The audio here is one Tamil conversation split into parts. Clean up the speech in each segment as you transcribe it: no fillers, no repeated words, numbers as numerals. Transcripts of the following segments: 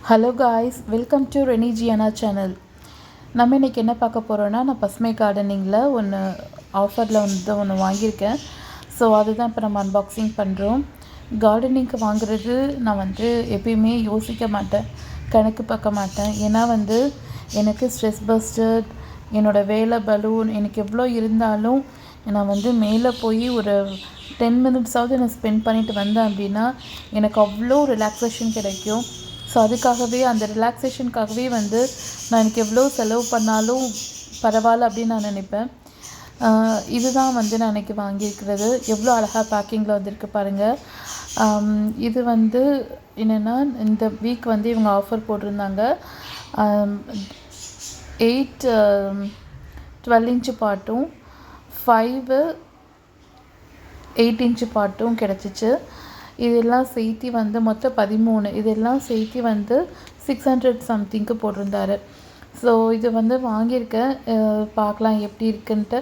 Hello guys, welcome to Rennie ஜியானா channel. நம்ம இன்றைக்கி என்ன பார்க்க போகிறோன்னா, நான் பசுமை கார்டனிங்கில் ஆஃபரில் ஒன்று வாங்கியிருக்கேன். ஸோ அதுதான் இப்போ நம்ம அன்பாக்சிங் பண்ணுறோம். கார்டனிங்க்கு வாங்குறது நான் எப்பயுமே யோசிக்க மாட்டேன், கணக்கு பார்க்க மாட்டேன். ஏன்னா எனக்கு ஸ்ட்ரெஸ் பஸ்டர், என்னோடய வேலை பலூன் எனக்கு எவ்வளோ இருந்தாலும் நான் மேலே போய் ஒரு 10 மினிட்ஸாவது நான் ஸ்பெண்ட் பண்ணிவிட்டு வந்தேன் அப்படின்னா எனக்கு அவ்வளோ ரிலாக்ஸேஷன் கிடைக்கும். ஸோ அதுக்காகவே அந்த ரிலாக்ஸேஷனுக்காகவே நான் எனக்கு எவ்வளோ செலவு பண்ணாலும் பரவாயில்ல அப்படின்னு நான் நினைப்பேன். இதுதான் நான் இன்றைக்கி வாங்கியிருக்கிறது. எவ்வளோ அழகாக பேக்கிங்கில் வந்திருக்கு பாருங்கள். இது என்னென்னா, இந்த வீக் இவங்க ஆஃபர் போட்டிருந்தாங்க. 12 இன்ச்சு பாட்டும் 5 8 இன்ச்சு பாட்டும் கிடச்சிச்சு. இதெல்லாம் சேர்த்து மொத்தம் 13. இதெல்லாம் சேர்த்து 600 சம்திங்க்கு போட்டிருந்தாரு. ஸோ இது வாங்கியிருக்கேன். பார்க்கலாம் எப்படி இருக்குன்ட்டு.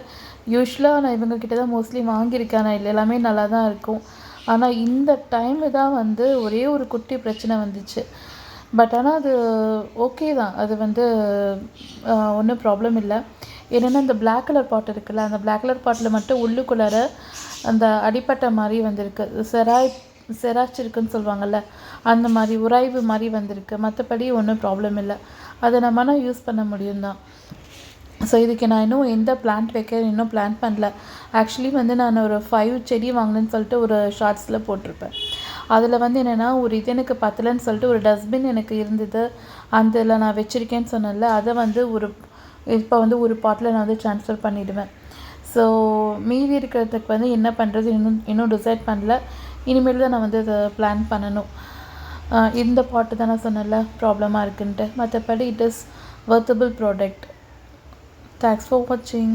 யூஸ்வலாக நான் இவங்கக்கிட்ட தான் மோஸ்ட்லி வாங்கியிருக்கேன். நான் எல்லாமே நல்லா தான் இருக்கும். ஆனால் இந்த டைமு தான் ஒரே ஒரு குட்டி பிரச்சனை வந்துச்சு. பட் ஆனால் அது ஓகே தான். அது ஒன்றும் ப்ராப்ளம் இல்லை. என்னென்னா, இந்த பிளாக் கலர் பாட் இருக்குல்ல, அந்த பிளாக் கலர் பாட்டில் மட்டும் உள்ளுக்குள்ளார அந்த அடிப்பட்ட மாதிரி வந்திருக்கு. செராச்சிருக்குன்னு சொல்லுவாங்கள்ல, அந்த மாதிரி உராய்வு மாதிரி வந்திருக்கு. மற்றபடி ஒன்றும் ப்ராப்ளம் இல்லை. அதை நம்ம யூஸ் பண்ண முடியும் தான். ஸோ இதுக்கு நான் இன்னும் எந்த பிளான்ட் வைக்க இன்னும் பிளான் பண்ணல. ஆக்சுவலி நான் ஒரு 5 செடி வாங்கினேன்னு சொல்லிட்டு ஒரு ஷார்ட்ஸில் போட்டிருப்பேன். அதில் என்னென்னா, ஒரு இது எனக்கு பத்தலைன்னு சொல்லிட்டு ஒரு டஸ்ட்பின் எனக்கு இருந்தது. அதில் நான் வச்சுருக்கேன்னு சொன்னேன்ல, அதை இப்போ ஒரு பாட்டில் நான் ட்ரான்ஸ்ஃபர் பண்ணிவிடுவேன். ஸோ மீதி இருக்கிறதுக்கு என்ன பண்ணுறது இன்னும் டிசைட் பண்ணல. இனிமேல் தான் நான் அதை பிளான் பண்ணணும். இந்த பாட்டு தான் நான் சொன்னேன்ல ப்ராப்ளமாக இருக்குன்ட்டு. மற்றபடி it is வர்த்தபிள் product. Thanks for வாட்சிங்.